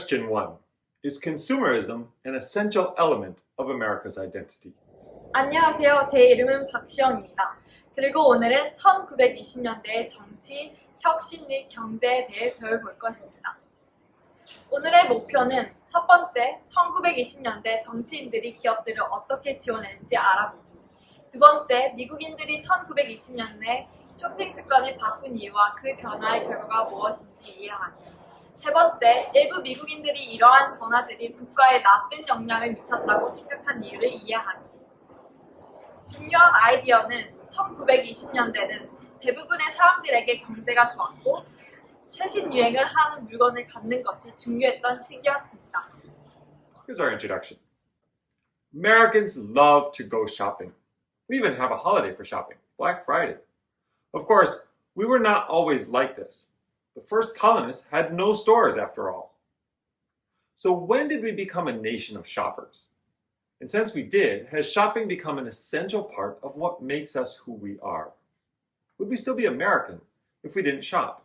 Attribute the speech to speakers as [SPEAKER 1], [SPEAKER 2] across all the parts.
[SPEAKER 1] Question 1. Is consumerism an essential element of America's identity?
[SPEAKER 2] 안녕하세요. 제 이름은 박시영입니다. 그리고 오늘은 1920년대의 정치, 혁신 및 경제에 대해 배워볼 것입니다. 오늘의 목표는 첫 번째, 1920년대 정치인들이 기업들을 어떻게 지원했는지 알아보기. 두 번째, 미국인들이 1920년대 쇼핑 습관을 바꾼 이유와 그 변화의 결과가 무엇인지 이해하기. 세 번째, 일부 미국인들이 이러한 변화들이 국가에 나쁜 영향을 미쳤다고 생각한 이유를 이해하기. 중요한 아이디어는 1920년대는 대부분의 사람들에게 경제가 좋았고 최신 유행을 하는 물건을 갖는 것이 중요했던 시기였습니다.
[SPEAKER 1] Here's our introduction. Americans love to go shopping. We even have a holiday for shopping, Black Friday. Of course, we were not always like this. The first colonists had no stores after all. So when did we become a nation of shoppers? And since we did, has shopping become an essential part of what makes us who we are? Would we still be American if we didn't shop?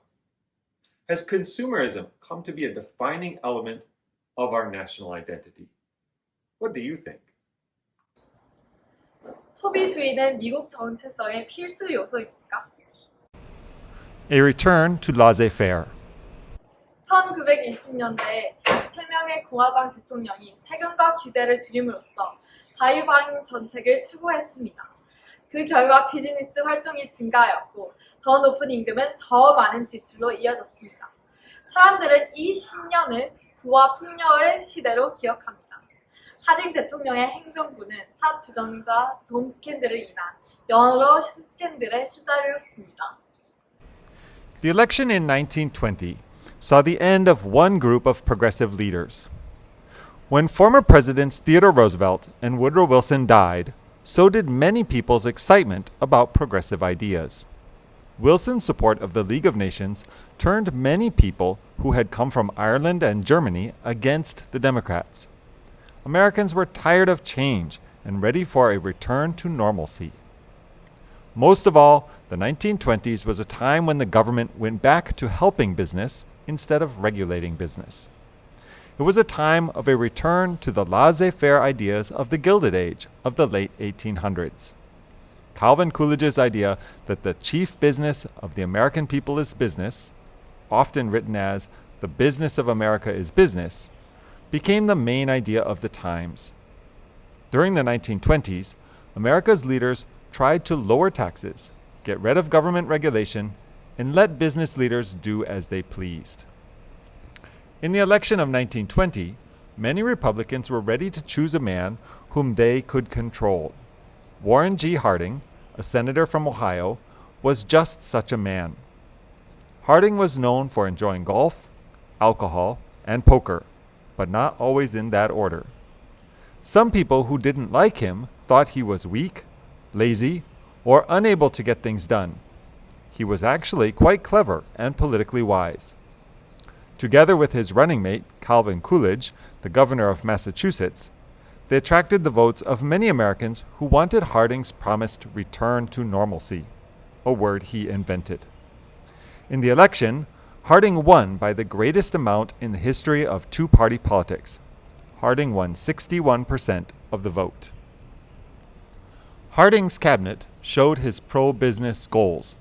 [SPEAKER 1] Has consumerism come to be a defining element of our national identity? What do you think?
[SPEAKER 2] 소비주의는 미국 정체성의 필수 요소입니까?
[SPEAKER 3] A return to laissez-faire.
[SPEAKER 2] 1920년대에 3명의 공화당 대통령이 세금과 규제를 줄임으로써 자유방임 정책을 추구했습니다. 그 결과 비즈니스 활동이 증가하였고 더 높은 임금은 더 많은 지출로 이어졌습니다. 사람들은 이 10년을 부와 풍요의 시대로 기억합니다. 하딩 대통령의 행정부는 타 주정자 돈 스캔들을 인한 여러 스캔들에 시달렸습니다.
[SPEAKER 3] The election in 1920 saw the end of one group of progressive leaders. When former presidents Theodore Roosevelt and Woodrow Wilson died, so did many people's excitement about progressive ideas. Wilson's support of the League of Nations turned many people who had come from Ireland and Germany against the Democrats. Americans were tired of change and ready for a return to normalcy. Most of all, the 1920s was a time when the government went back to helping business instead of regulating business. It was a time of a return to the laissez-faire ideas of the Gilded Age of the late 1800s. Calvin Coolidge's idea that the chief business of the American people is business, often written as the business of America is business, became the main idea of the times. During the 1920s, America's leaders tried to lower taxes, get rid of government regulation, and let business leaders do as they pleased. In the election of 1920, many Republicans were ready to choose a man whom they could control. Warren G. Harding, a senator from Ohio, was just such a man. Harding was known for enjoying golf, alcohol, and poker, but not always in that order. Some people who didn't like him thought he was weak, lazy, or unable to get things done. He was actually quite clever and politically wise. Together with his running mate, Calvin Coolidge, the governor of Massachusetts, they attracted the votes of many Americans who wanted Harding's promised return to normalcy, a word he invented. In the election, Harding won by the greatest amount in the history of two-party politics. Harding won 61% of the vote. Harding's cabinet showed his pro-business goals.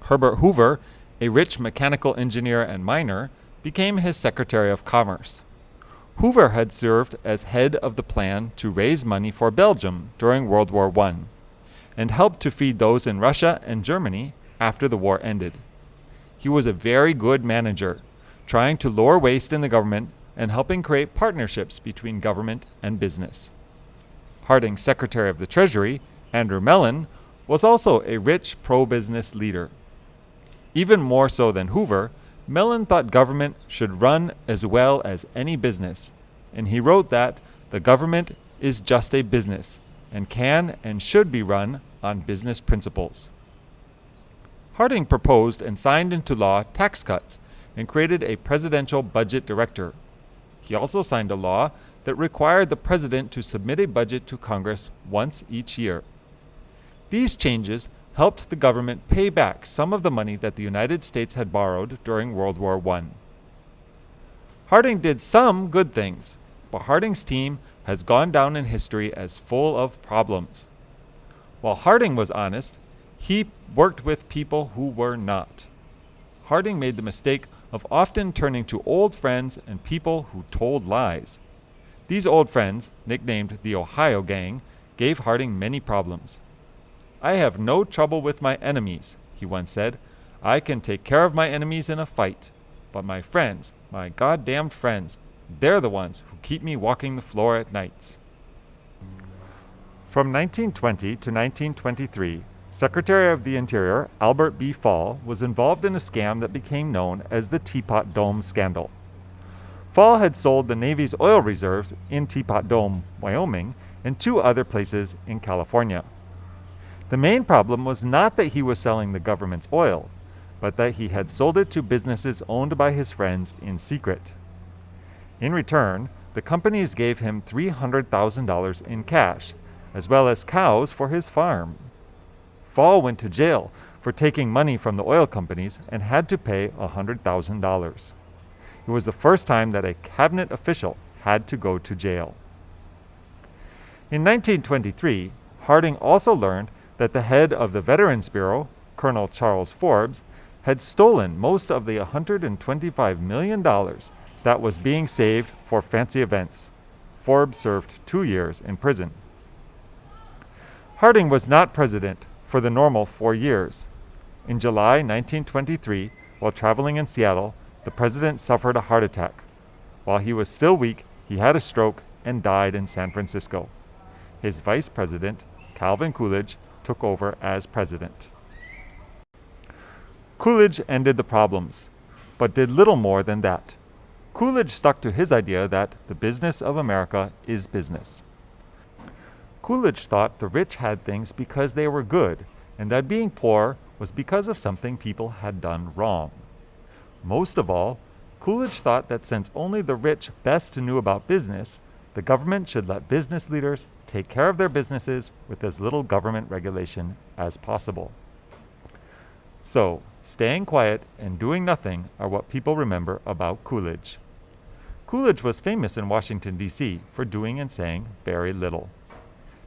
[SPEAKER 3] Herbert Hoover, a rich mechanical engineer and miner, became his Secretary of Commerce. Hoover had served as head of the plan to raise money for Belgium during World War I and helped to feed those in Russia and Germany after the war ended. He was a very good manager, trying to lower waste in the government and helping create partnerships between government and business. Harding's Secretary of the Treasury, Andrew Mellon, was also a rich pro-business leader. Even more so than Hoover, Mellon thought government should run as well as any business, and he wrote that the government is just a business and can and should be run on business principles. Harding proposed and signed into law tax cuts and created a presidential budget director. He also signed a law that required the president to submit a budget to Congress once each year. These changes helped the government pay back some of the money that the United States had borrowed during World War I. Harding did some good things, but Harding's team has gone down in history as full of problems. While Harding was honest, he worked with people who were not. Harding made the mistake of often turning to old friends and people who told lies. These old friends, nicknamed the Ohio Gang, gave Harding many problems. "I have no trouble with my enemies," he once said. "I can take care of my enemies in a fight. But my friends, my goddamned friends, they're the ones who keep me walking the floor at nights." From 1920 to 1923, Secretary of the Interior Albert B. Fall was involved in a scam that became known as the Teapot Dome scandal. Fall had sold the Navy's oil reserves in Teapot Dome, Wyoming, and 2 other places in California. The main problem was not that he was selling the government's oil, but that he had sold it to businesses owned by his friends in secret. In return, the companies gave him $300,000 in cash, as well as cows for his farm. Fall went to jail for taking money from the oil companies and had to pay $100,000. It was the first time that a cabinet official had to go to jail. In 1923, Harding also learned that the head of the Veterans Bureau, Colonel Charles Forbes, had stolen most of the $125 million that was being saved for fancy events. Forbes served 2 years in prison. Harding was not president for the normal 4 years. In July 1923, while traveling in Seattle, the president suffered a heart attack. While he was still weak, he had a stroke and died in San Francisco. His vice president, Calvin Coolidge, took over as president. Coolidge ended the problems, but did little more than that. Coolidge stuck to his idea that the business of America is business. Coolidge thought the rich had things because they were good, and that being poor was because of something people had done wrong. Most of all, Coolidge thought that since only the rich best knew about business, the government should let business leaders take care of their businesses with as little government regulation as possible. So, staying quiet and doing nothing are what people remember about Coolidge. Coolidge was famous in Washington, D.C. for doing and saying very little.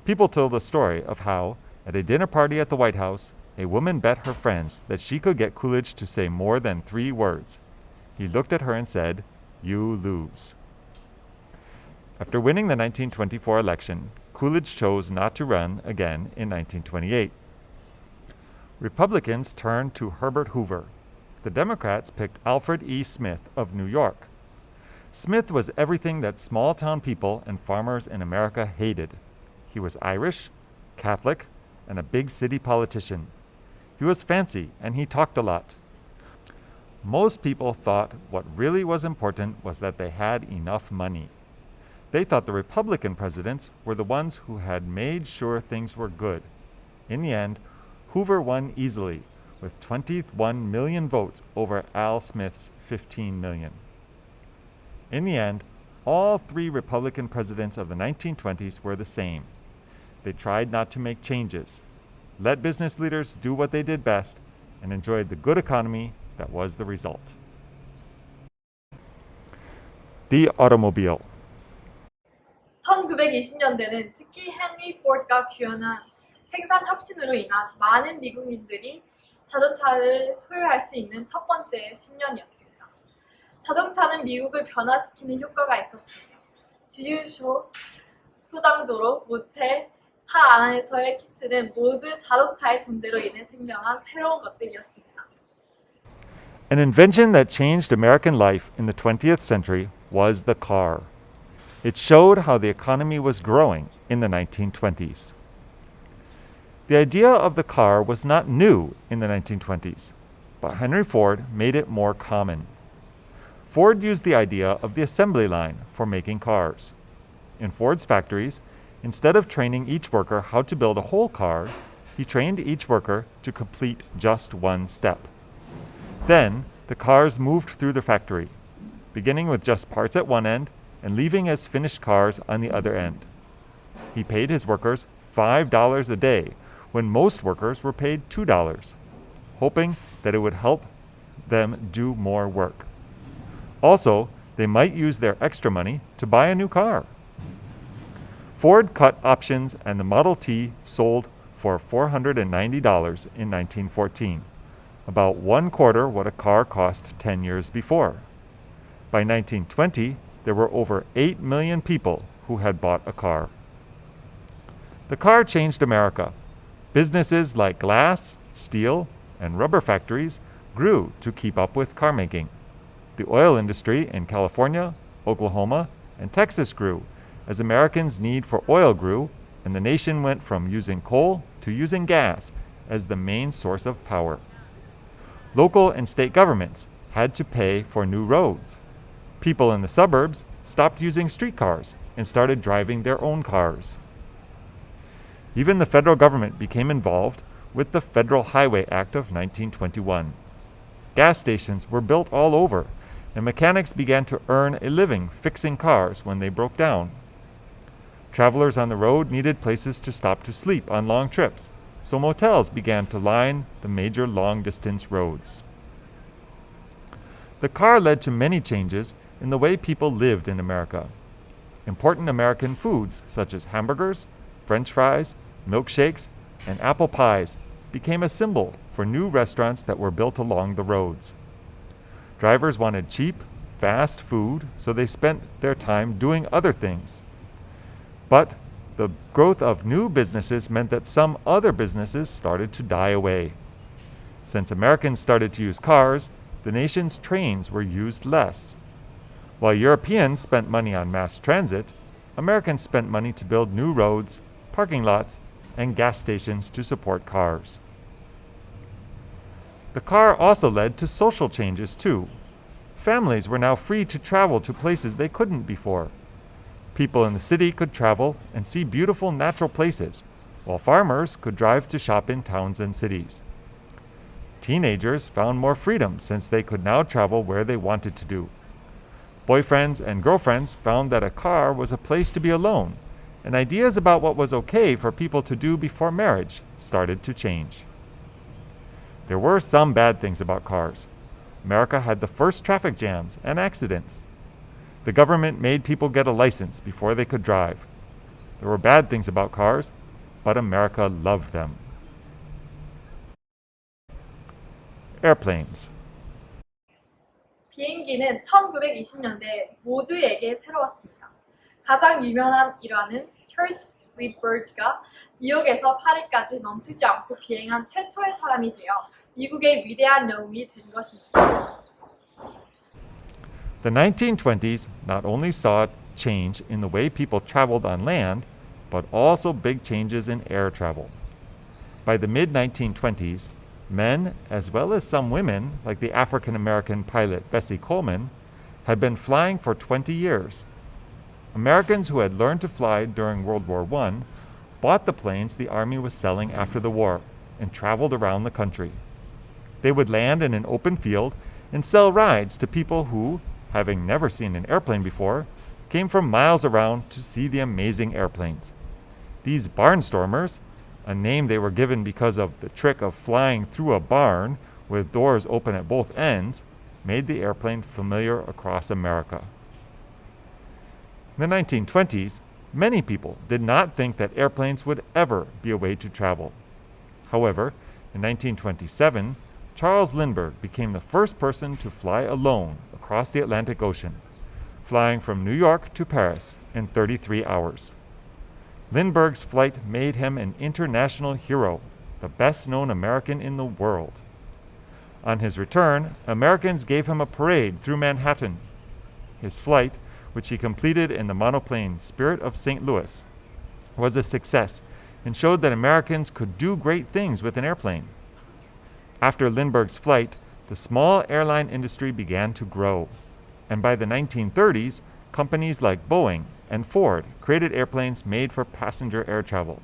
[SPEAKER 3] People tell the story of how, at a dinner party at the White House, a woman bet her friends that she could get Coolidge to say more than 3 words. He looked at her and said, "You lose." After winning the 1924 election, Coolidge chose not to run again in 1928. Republicans turned to Herbert Hoover. The Democrats picked Alfred E. Smith of New York. Smith was everything that small-town people and farmers in America hated. He was Irish, Catholic, and a big city politician. He was fancy and he talked a lot. Most people thought what really was important was that they had enough money. They thought the Republican presidents were the ones who had made sure things were good. In the end, Hoover won easily, with 21 million votes over Al Smith's 15 million. In the end, all 3 Republican presidents of the 1920s were the same. They tried not to make changes, let business leaders do what they did best, and enjoyed the good economy that was the result. The automobile.
[SPEAKER 2] 1920년대는 특히 헨리 포드가 구현한 생산 혁신으로 인한 많은 미국인들이 자동차를 소유할 수 있는 첫 번째 10년이었습니다. 자동차는 미국을 변화시키는 효과가 있었습니다. 주유소, 소장도로, 모텔, 차 안에서의 키스는 모두 자동차의 존재로 인해 생겨난 새로운 것들이었습니다.
[SPEAKER 3] An invention that changed American life in the 20th century was the car. It showed how the economy was growing in the 1920s. The idea of the car was not new in the 1920s, but Henry Ford made it more common. Ford used the idea of the assembly line for making cars. In Ford's factories, instead of training each worker how to build a whole car, he trained each worker to complete just one step. Then, the cars moved through the factory, beginning with just parts at one end and leaving as finished cars on the other end. He paid his workers $5 a day when most workers were paid $2, hoping that it would help them do more work. Also, they might use their extra money to buy a new car. Ford cut options and the Model T sold for $490 in 1914, about 1/4 what a car cost 10 years before. By 1920, there were over 8 million people who had bought a car. The car changed America. Businesses like glass, steel, and rubber factories grew to keep up with car making. The oil industry in California, Oklahoma, and Texas grew as Americans' need for oil grew and the nation went from using coal to using gas as the main source of power. Local and state governments had to pay for new roads. People in the suburbs stopped using streetcars and started driving their own cars. Even the federal government became involved with the Federal Highway Act of 1921. Gas stations were built all over, and mechanics began to earn a living fixing cars when they broke down. Travelers on the road needed places to stop to sleep on long trips, so motels began to line the major long-distance roads. The car led to many changes in the way people lived in America. Important American foods such as hamburgers, French fries, milkshakes, and apple pies became a symbol for new restaurants that were built along the roads. Drivers wanted cheap, fast food, so they spent their time doing other things. But the growth of new businesses meant that some other businesses started to die away. Since Americans started to use cars, the nation's trains were used less. While Europeans spent money on mass transit, Americans spent money to build new roads, parking lots, and gas stations to support cars. The car also led to social changes too. Families were now free to travel to places they couldn't before. People in the city could travel and see beautiful natural places, while farmers could drive to shop in towns and cities. Teenagers found more freedom since they could now travel where they wanted to do. Boyfriends and girlfriends found that a car was a place to be alone, and ideas about what was okay for people to do before marriage started to change. There were some bad things about cars. America had the first traffic jams and accidents. The government made people get a license before they could drive. There were bad things about cars, but America loved them. Airplanes.
[SPEAKER 2] 비행기는 1920년대 모두에게 새로웠습니다. 가장 유명한 일화는 혈스 리버즈가 뉴욕에서 파리까지 멈추지 않고 비행한 최초의 사람이 되어 미국의 위대한 영웅이 된 것입니다.
[SPEAKER 3] The 1920s not only saw a change in the way people traveled on land, but also big changes in air travel. By the mid-1920s, men, as well as some women, like the African-American pilot Bessie Coleman, had been flying for 20 years. Americans who had learned to fly during World War I bought the planes the Army was selling after the war and traveled around the country. They would land in an open field and sell rides to people who, having never seen an airplane before, came from miles around to see the amazing airplanes. These barnstormers, a name they were given because of the trick of flying through a barn with doors open at both ends, made the airplane familiar across America. In the 1920s, many people did not think that airplanes would ever be a way to travel. However, in 1927, Charles Lindbergh became the first person to fly alone across the Atlantic Ocean, flying from New York to Paris in 33 hours. Lindbergh's flight made him an international hero, the best-known American in the world. On his return, Americans gave him a parade through Manhattan. His flight, which he completed in the monoplane Spirit of St. Louis, was a success and showed that Americans could do great things with an airplane. After Lindbergh's flight, the small airline industry began to grow, and by the 1930s, companies like Boeing and Ford created airplanes made for passenger air travel.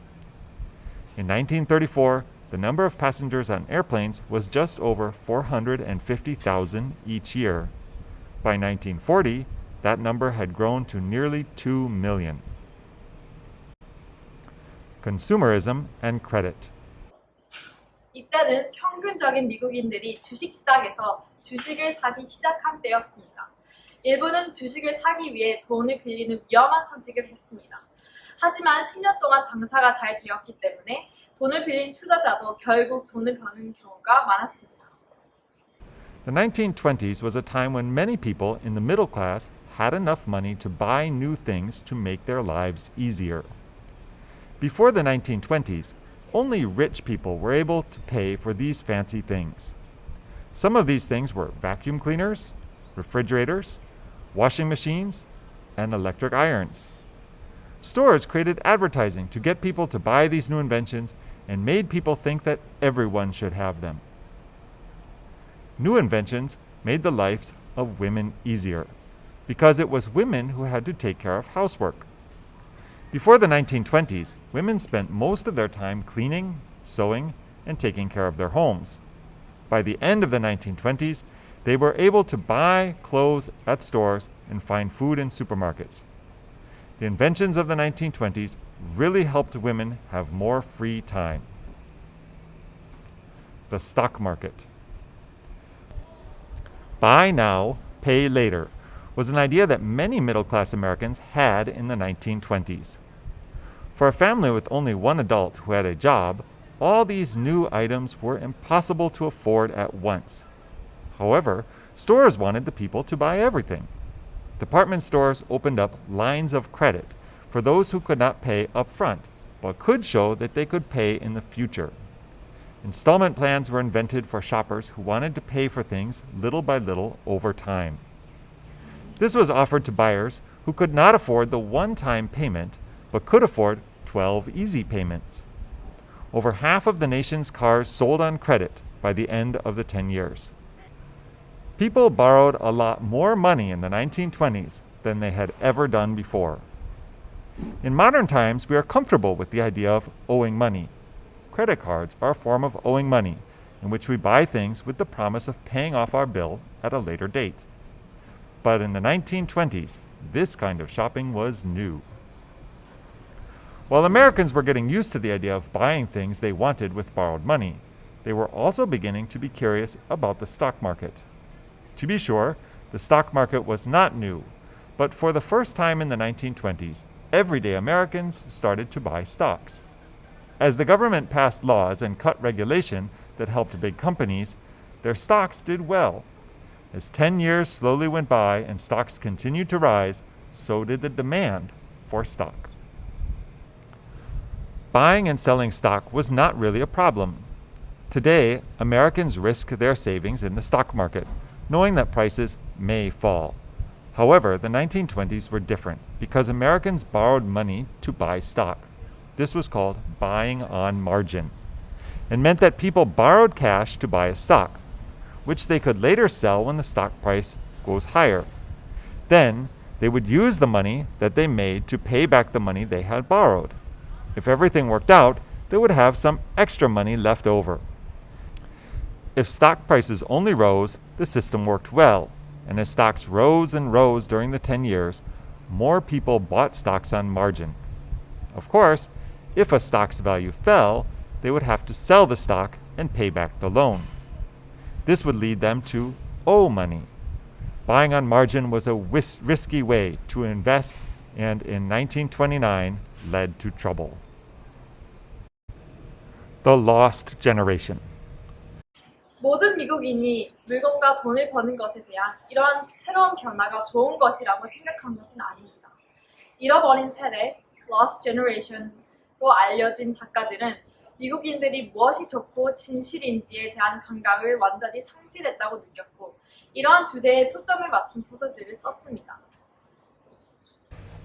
[SPEAKER 3] In 1934, the number of passengers on airplanes was just over 450,000 each year. By 1940, that number had grown to nearly 2 million. Consumerism and Credit.
[SPEAKER 2] 이때는 평균적인 미국인들이 주식시장에서 주식을 사기 시작한 때였습니다. 일부는 주식을 사기 위해 돈을 빌리는 위험한 선택을 했습니다. 하지만 10년 동안 장사가 잘 되었기 때문에 돈을 빌린 투자자도 결국 돈을 버는 경우가 많았습니다.
[SPEAKER 3] The 1920s was a time when many people in the middle class had enough money to buy new things to make their lives easier. Before the 1920s, only rich people were able to pay for these fancy things. Some of these things were vacuum cleaners, refrigerators, washing machines, and electric irons. Stores created advertising to get people to buy these new inventions and made people think that everyone should have them. New inventions made the lives of women easier because it was women who had to take care of housework. Before the 1920s, women spent most of their time cleaning, sewing, and taking care of their homes. By the end of the 1920s, they were able to buy clothes at stores and find food in supermarkets. The inventions of the 1920s really helped women have more free time. The stock market. Buy now, pay later was an idea that many middle-class Americans had in the 1920s. For a family with only one adult who had a job, all these new items were impossible to afford at once. However, stores wanted the people to buy everything. Department stores opened up lines of credit for those who could not pay up front, but could show that they could pay in the future. Installment plans were invented for shoppers who wanted to pay for things little by little over time. This was offered to buyers who could not afford the one-time payment, but could afford 12 easy payments. Over half of the nation's cars sold on credit by the end of the 10 years. People borrowed a lot more money in the 1920s than they had ever done before. In modern times, we are comfortable with the idea of owing money. Credit cards are a form of owing money in which we buy things with the promise of paying off our bill at a later date. But in the 1920s, this kind of shopping was new. While Americans were getting used to the idea of buying things they wanted with borrowed money, they were also beginning to be curious about the stock market. To be sure, the stock market was not new, but for the first time in the 1920s, everyday Americans started to buy stocks. As the government passed laws and cut regulation that helped big companies, their stocks did well. As 10 years slowly went by and stocks continued to rise, so did the demand for stock. Buying and selling stock was not really a problem. Today, Americans risk their savings in the stock market, knowing that prices may fall. However, the 1920s were different because Americans borrowed money to buy stock. This was called buying on margin, and meant that people borrowed cash to buy a stock, which they could later sell when the stock price goes higher. Then, they would use the money that they made to pay back the money they had borrowed. If everything worked out, they would have some extra money left over. If stock prices only rose, the system worked well, and as stocks rose and rose during the 10 years, more people bought stocks on margin. Of course, if a stock's value fell, they would have to sell the stock and pay back the loan. This would lead them to owe money. Buying on margin was a risky way to invest, and in 1929 led to trouble. The lost generation.
[SPEAKER 2] 모든 미국인이 물건과 돈을 버는 것에 대한 이러한 새로운 변화가 좋은 것이라고 생각한 것은 아닙니다. 잃어버린 세대, lost generation로 알려진 작가들은 미국인들이 무엇이 좋고 진실인지에 대한 감각을 완전히 상실했다고 느꼈고 이러한 주제에 초점을 맞춘 소설들을 썼습니다.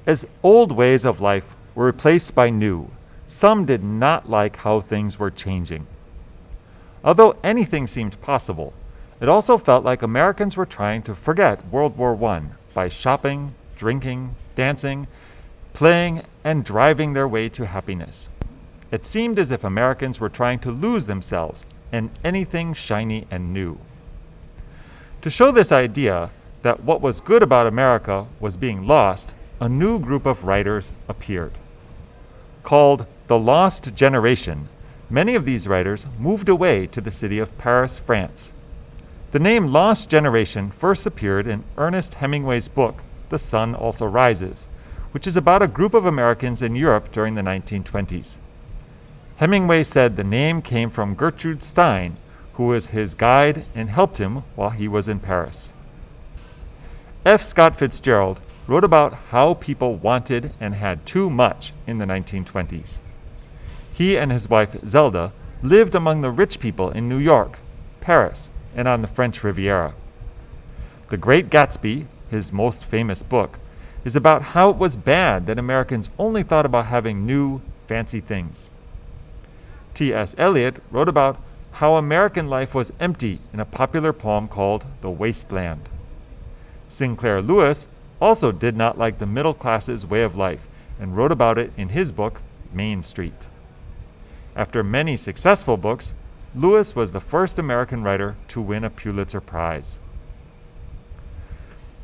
[SPEAKER 3] As old ways of life were replaced by new, some did not like how things were changing. Although anything seemed possible, it also felt like Americans were trying to forget World War I by shopping, drinking, dancing, playing, and driving their way to happiness. It seemed as if Americans were trying to lose themselves in anything shiny and new. To show this idea that what was good about America was being lost, a new group of writers appeared. Called the Lost Generation, many of these writers moved away to the city of Paris, France. The name Lost Generation first appeared in Ernest Hemingway's book, The Sun Also Rises, which is about a group of Americans in Europe during the 1920s. Hemingway said the name came from Gertrude Stein, who was his guide and helped him while he was in Paris. F. Scott Fitzgerald wrote about how people wanted and had too much in the 1920s. He and his wife Zelda lived among the rich people in New York, Paris, and on the French Riviera. The Great Gatsby, his most famous book, is about how it was bad that Americans only thought about having new, fancy things. T.S. Eliot wrote about how American life was empty in a popular poem called The Wasteland. Sinclair Lewis also did not like the middle class's way of life and wrote about it in his book, Main Street. After many successful books, Lewis was the first American writer to win a Pulitzer Prize.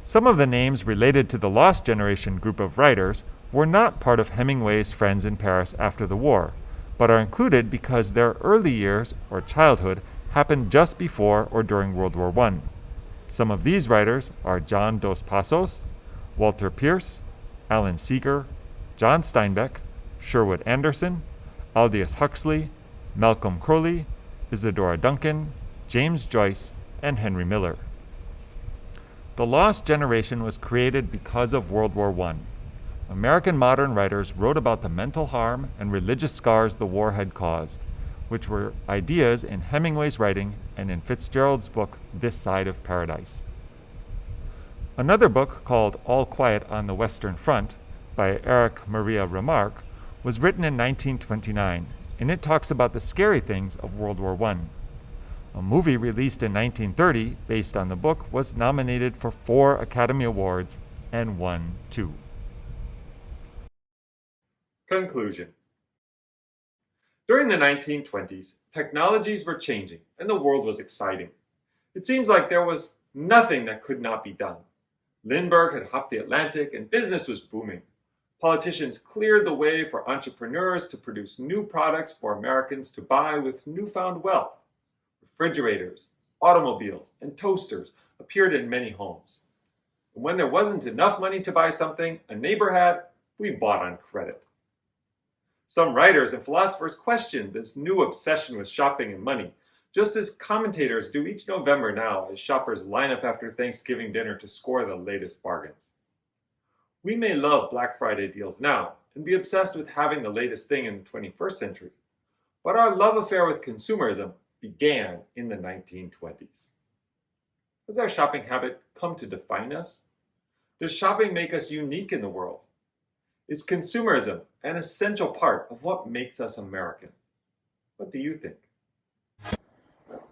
[SPEAKER 3] Some of the names related to the Lost Generation group of writers were not part of Hemingway's friends in Paris after the war, but are included because their early years or childhood happened just before or during World War I. Some of these writers are John Dos Passos, Walter Pierce, Alan Seeger, John Steinbeck, Sherwood Anderson, Aldous Huxley, Malcolm Crowley, Isadora Duncan, James Joyce, and Henry Miller. The Lost Generation was created because of World War I. American modern writers wrote about the mental harm and religious scars the war had caused, which were ideas in Hemingway's writing and in Fitzgerald's book, This Side of Paradise. Another book called All Quiet on the Western Front by Eric Maria Remarque was written in 1929, and it talks about the scary things of World War I. A movie released in 1930 based on the book was nominated for 4 Academy Awards and won 2.
[SPEAKER 1] Conclusion. During the 1920s, technologies were changing and the world was exciting. It seems like there was nothing that could not be done. Lindbergh had hopped the Atlantic and business was booming. Politicians cleared the way for entrepreneurs to produce new products for Americans to buy with newfound wealth. Refrigerators, automobiles, and toasters appeared in many homes. And when there wasn't enough money to buy something a neighbor had, we bought on credit. Some writers and philosophers questioned this new obsession with shopping and money, just as commentators do each November now as shoppers line up after Thanksgiving dinner to score the latest bargains. We may love Black Friday deals now and be obsessed with having the latest thing in the 21st century, but our love affair with consumerism began in the 1920s. Has our shopping habit come to define us? Does shopping make us unique in the world? Is consumerism an essential part of what makes us American? What do you think?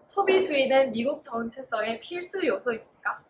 [SPEAKER 2] 소비주의는 미국 정체성의 필수 요소입니까?